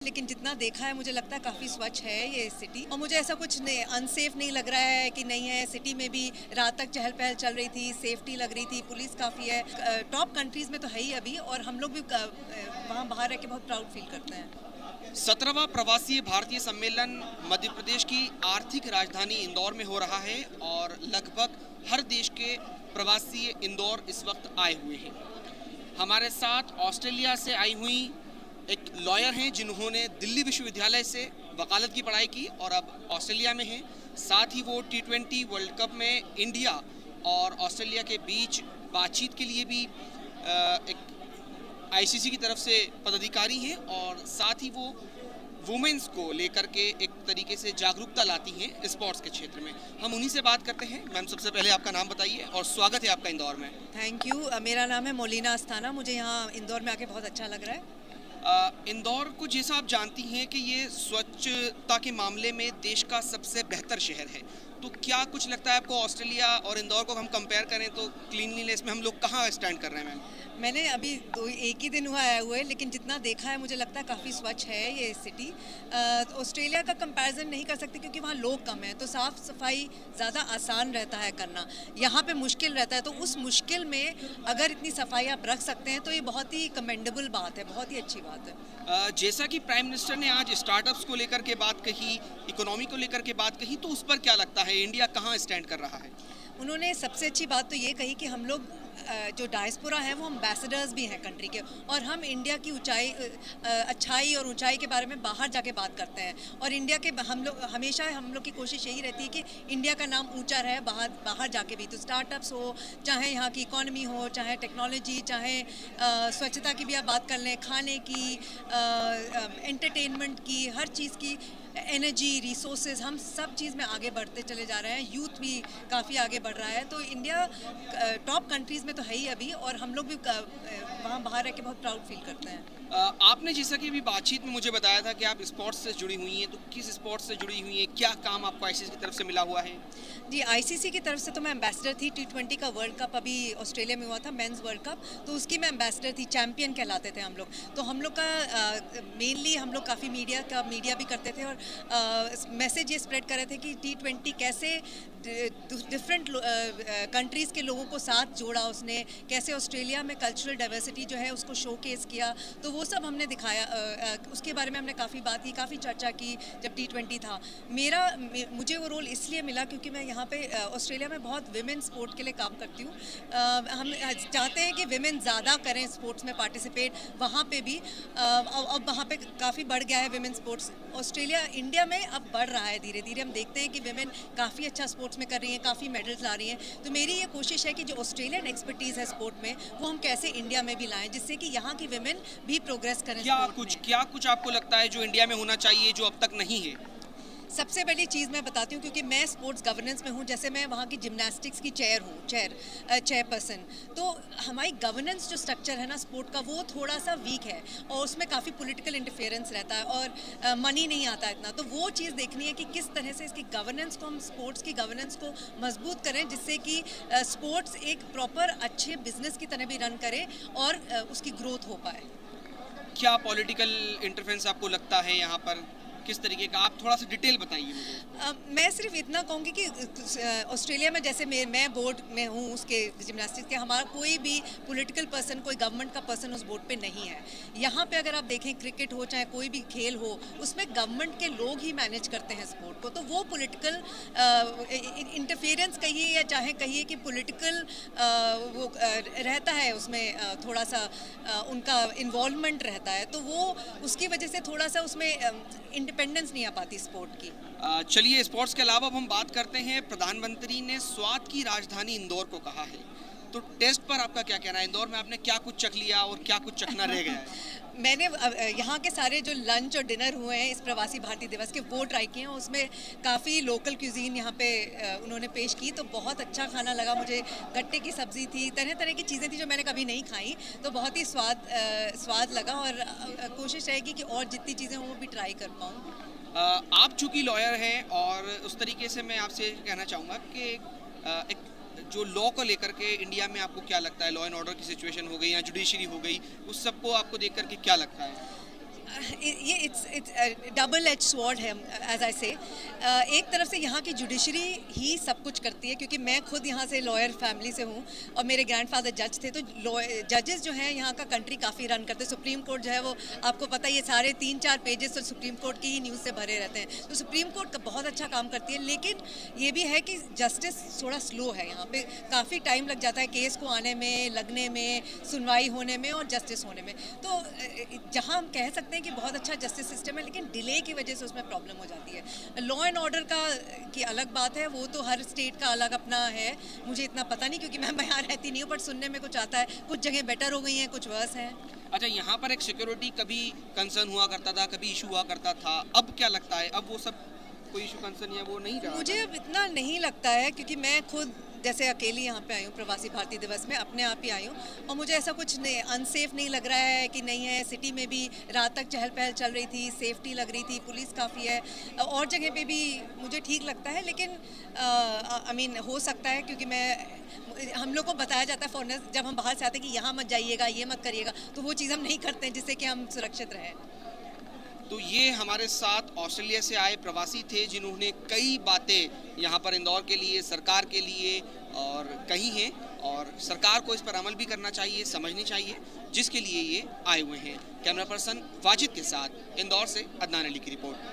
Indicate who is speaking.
Speaker 1: लेकिन जितना देखा है मुझे लगता है काफ़ी स्वच्छ है ये सिटी और मुझे ऐसा कुछ अनसेफ नहीं लग रहा है कि नहीं है। सिटी में भी रात तक चहल पहल चल रही थी, सेफ्टी लग रही थी, पुलिस काफ़ी है। टॉप कंट्रीज़ में तो है ही अभी, और हम लोग भी वहाँ बाहर रह के बहुत प्राउड फील करते हैं।
Speaker 2: 17वां प्रवासी भारतीय सम्मेलन मध्य प्रदेश की आर्थिक राजधानी इंदौर में हो रहा है और लगभग हर देश के प्रवासी इंदौर इस वक्त आए हुए हैं। हमारे साथ ऑस्ट्रेलिया से आई हुई एक लॉयर हैं जिन्होंने दिल्ली विश्वविद्यालय से वकालत की पढ़ाई की और अब ऑस्ट्रेलिया में हैं। साथ ही वो T20 वर्ल्ड कप में इंडिया और ऑस्ट्रेलिया के बीच बातचीत के लिए भी एक ICC की तरफ से पदाधिकारी हैं और साथ ही वो वुमेन्स को लेकर के एक तरीके से जागरूकता लाती हैं स्पोर्ट्स के क्षेत्र में। हम उन्हीं से बात करते हैं। मैम, सबसे पहले आपका नाम बताइए और स्वागत है आपका इंदौर में।
Speaker 1: Thank you. मेरा नाम है मोलिना अस्थाना। मुझे यहाँ इंदौर में आके बहुत अच्छा लग रहा है।
Speaker 2: इंदौर को जैसा आप जानती हैं कि ये स्वच्छता के मामले में देश का सबसे बेहतर शहर है, तो क्या कुछ लगता है आपको ऑस्ट्रेलिया और इंदौर को हम कंपेयर करें तो क्लीनलीनेस में हम लोग कहाँ स्टैंड कर रहे हैं मैम?
Speaker 1: मैंने अभी एक ही दिन हुआ आया हुआ है, लेकिन जितना देखा है मुझे लगता है काफ़ी स्वच्छ है ये सिटी। ऑस्ट्रेलिया का कंपैरिजन नहीं कर सकते क्योंकि वहाँ लोग कम हैं, तो साफ़ सफाई ज़्यादा आसान रहता है करना। यहाँ पे मुश्किल रहता है, तो उस मुश्किल में अगर इतनी सफाई आप रख सकते हैं तो ये बहुत ही कमेंडेबल बात है, बहुत ही अच्छी बात है।
Speaker 2: जैसा कि प्राइम मिनिस्टर ने आज स्टार्टअप्स को लेकर के बात कही, इकोनॉमी को लेकर के बात कही, तो उस पर क्या लगता है इंडिया कहाँ स्टैंड कर रहा है?
Speaker 1: उन्होंने सबसे अच्छी बात तो ये कही कि हम लोग जो डायस्पोरा है वो एम्बेसडर्स भी हैं कंट्री के, और हम इंडिया की अच्छाई और ऊंचाई के बारे में बाहर जाके बात करते हैं। और इंडिया के हम लोग की कोशिश यही रहती है कि इंडिया का नाम ऊंचा रहे बाहर जाके भी। तो स्टार्टअप्स हो, चाहे यहाँ की इकॉनमी हो, चाहे टेक्नोलॉजी, चाहे स्वच्छता की भी आप बात कर लें, खाने की, एंटरटेनमेंट की, हर चीज़ की, एनर्जी, रिसोर्सेज, हम सब चीज़ में आगे बढ़ते चले जा रहे हैं। यूथ भी काफ़ी आगे बढ़ रहा है, तो इंडिया टॉप कंट्रीज़ में तो है ही अभी, और हम लोग भी वहाँ बाहर रह के बहुत प्राउड फील करते हैं।
Speaker 2: आपने जैसा कि अभी बातचीत में मुझे बताया था कि आप स्पोर्ट्स से जुड़ी हुई हैं, तो किस स्पोर्ट्स से जुड़ी हुई हैं, क्या काम आपको ICC की तरफ से मिला हुआ है?
Speaker 1: जी, ICC की तरफ से तो मैं एम्बेसडर थी। T20 का वर्ल्ड कप अभी ऑस्ट्रेलिया में हुआ था, मेंस वर्ल्ड कप, तो उसकी मैं एम्बेसडर थी, चैम्पियन कहलाते थे हम लोग। तो हम लोग का मेनली हम लोग काफ़ी मीडिया भी करते थे और मैसेज ये स्प्रेड कर रहे थे कि T20 कैसे डिफरेंट कंट्रीज़ के लोगों को साथ जोड़ा उसने, कैसे ऑस्ट्रेलिया में कल्चरल डाइवर्सिटी जो है उसको शोकेस किया, तो वो सब हमने दिखाया। उसके बारे में हमने काफ़ी बात की, काफ़ी चर्चा की जब T20 था। मुझे वो रोल इसलिए मिला क्योंकि मैं यहाँ पे ऑस्ट्रेलिया में बहुत विमेन स्पोर्ट के लिए काम करती हूँ। हम चाहते हैं कि विमेन ज़्यादा करें स्पोर्ट्स में पार्टिसिपेट, वहाँ पे भी अब वहाँ पे काफ़ी बढ़ गया है विमेन स्पोर्ट्स। इंडिया में अब बढ़ रहा है धीरे धीरे। हम देखते हैं कि विमेन काफ़ी अच्छा स्पोर्ट्स में कर रही हैं, काफ़ी मेडल्स ला रही हैं। तो मेरी ये कोशिश है कि जो ऑस्ट्रेलियन एक्सपर्टीज़ है स्पोर्ट में, वो हम कैसे इंडिया में भी लाएं, जिससे कि यहाँ की विमेन भी प्रोग्रेस करें।
Speaker 2: क्या कुछ आपको लगता है जो इंडिया में होना चाहिए जो अब तक नहीं है?
Speaker 1: सबसे बड़ी चीज़ मैं बताती हूँ, क्योंकि मैं स्पोर्ट्स गवर्नेंस में हूँ। जैसे मैं वहाँ की जिम्नास्टिक्स की चेयरपर्सन, तो हमारी गवर्नेंस जो स्ट्रक्चर है ना स्पोर्ट का, वो थोड़ा सा वीक है और उसमें काफ़ी पॉलिटिकल इंटरफेरेंस रहता है और मनी नहीं आता इतना। तो वो चीज़ देखनी है कि किस तरह से इसकी गवर्नेंस को, हम स्पोर्ट्स की गवर्नेंस को मजबूत करें, जिससे कि स्पोर्ट्स एक प्रॉपर अच्छे बिजनेस की तरह भी रन करे और उसकी ग्रोथ हो पाए।
Speaker 2: क्या पॉलिटिकल इंटरफेरेंस आपको लगता है यहाँ पर, किस तरीके का? आप थोड़ा सा डिटेल बताइए मुझे।
Speaker 1: मैं सिर्फ इतना कहूँगी कि ऑस्ट्रेलिया में जैसे मैं बोर्ड में हूँ उसके जिम्नास्टिक्स के, हमारा कोई भी पॉलिटिकल पर्सन, कोई गवर्नमेंट का पर्सन उस बोर्ड पे नहीं है। यहाँ पे अगर आप देखें, क्रिकेट हो चाहे कोई भी खेल हो, उसमें गवर्नमेंट के लोग ही मैनेज करते हैं स्पोर्ट को। तो वो पॉलिटिकल इंटरफेरेंस कहिए या चाहे कहिए कि पॉलिटिकल वो रहता है उसमें, थोड़ा सा उनका इन्वॉल्वमेंट रहता है, तो वो उसकी वजह से थोड़ा सा उसमें इंडिपेंडेंस नहीं आ पाती स्पोर्ट की।
Speaker 2: चलिए, स्पोर्ट्स के अलावा अब हम बात करते हैं। प्रधानमंत्री ने स्वाद की राजधानी इंदौर को कहा है, तो टेस्ट पर आपका क्या कहना है? इंदौर में आपने क्या कुछ चख लिया और क्या कुछ चखना रह गया है?
Speaker 1: मैंने यहाँ के सारे जो लंच और डिनर हुए हैं इस प्रवासी भारतीय दिवस के, वो ट्राई किए हैं। उसमें काफ़ी लोकल क्यूजीन यहाँ पे उन्होंने पेश की, तो बहुत अच्छा खाना लगा मुझे। गट्टे की सब्ज़ी थी, तरह तरह की चीज़ें थी जो मैंने कभी नहीं खाई, तो बहुत ही स्वाद लगा। और कोशिश रहेगी कि और जितनी चीज़ें हों वो भी ट्राई कर पाऊँ।
Speaker 2: आप चूँकि लॉयर हैं और उस तरीके से मैं आपसे कहना चाहूँगा कि एक जो लॉ को लेकर के इंडिया में आपको क्या लगता है? लॉ एंड ऑर्डर की सिचुएशन हो गई या जुडिशरी हो गई, उस सबको आपको देख करके क्या लगता है?
Speaker 1: ये इट्स डबल एज स्वॉर्ड है, एज आई से। एक तरफ से यहाँ की जुडिशरी ही सब कुछ करती है, क्योंकि मैं खुद यहाँ से लॉयर फैमिली से हूँ और मेरे ग्रैंडफादर जज थे, तो जजेस जो हैं यहाँ का कंट्री काफ़ी रन करते हैं। सुप्रीम कोर्ट जो है वो आपको पता है, ये सारे 3-4 पेजेस तो सुप्रीम कोर्ट की ही न्यूज़ से भरे रहते हैं, तो सुप्रीम कोर्ट का बहुत अच्छा काम करती है। लेकिन ये भी है कि जस्टिस थोड़ा स्लो है यहाँ पे, काफ़ी टाइम लग जाता है केस को आने में, लगने में, सुनवाई होने में और जस्टिस होने में। तो जहाँ हम कह सकते हैं कि बहुत अच्छा जस्टिस सिस्टम है, लेकिन डिले की वजह से उसमें प्रॉब्लम हो जाती है। लॉ एंड ऑर्डर का की अलग बात है, वो तो हर स्टेट का अलग अपना है, मुझे इतना पता नहीं क्योंकि मैं यहाँ रहती नहीं हूँ, बट सुनने में कुछ आता है, कुछ जगह बेटर हो गई हैं, कुछ वर्स हैं।
Speaker 2: अच्छा, यहाँ पर एक सिक्योरिटी कभी कंसर्न हुआ करता था, कभी इशू हुआ करता था, अब क्या लगता है, अब वो सब कोई इशू कंसर्न या वो नहीं रहा?
Speaker 1: मुझे अब इतना नहीं लगता है, क्योंकि मैं खुद जैसे अकेली यहाँ पे आई हूँ प्रवासी भारतीय दिवस में, अपने आप ही आई हूँ, और मुझे ऐसा कुछ नहीं अनसेफ नहीं लग रहा है कि नहीं है। सिटी में भी रात तक चहल पहल चल रही थी, सेफ्टी लग रही थी, पुलिस काफ़ी है, और जगह पे भी मुझे ठीक लगता है। लेकिन आई मीन हो सकता है, क्योंकि हम लोग को बताया जाता है फॉरनर्स जब हम बाहर से आते हैं कि यहाँ मत जाइएगा, ये मत करिएगा, तो वो चीज़ हम नहीं करते हैं जिससे कि हम सुरक्षित रहें।
Speaker 2: तो ये हमारे साथ ऑस्ट्रेलिया से आए प्रवासी थे, जिन्होंने कई बातें यहाँ पर इंदौर के लिए, सरकार के लिए और कही हैं, और सरकार को इस पर अमल भी करना चाहिए, समझनी चाहिए, जिसके लिए ये आए हुए हैं। कैमरा पर्सन वाजिद के साथ इंदौर से अदनान अली की रिपोर्ट।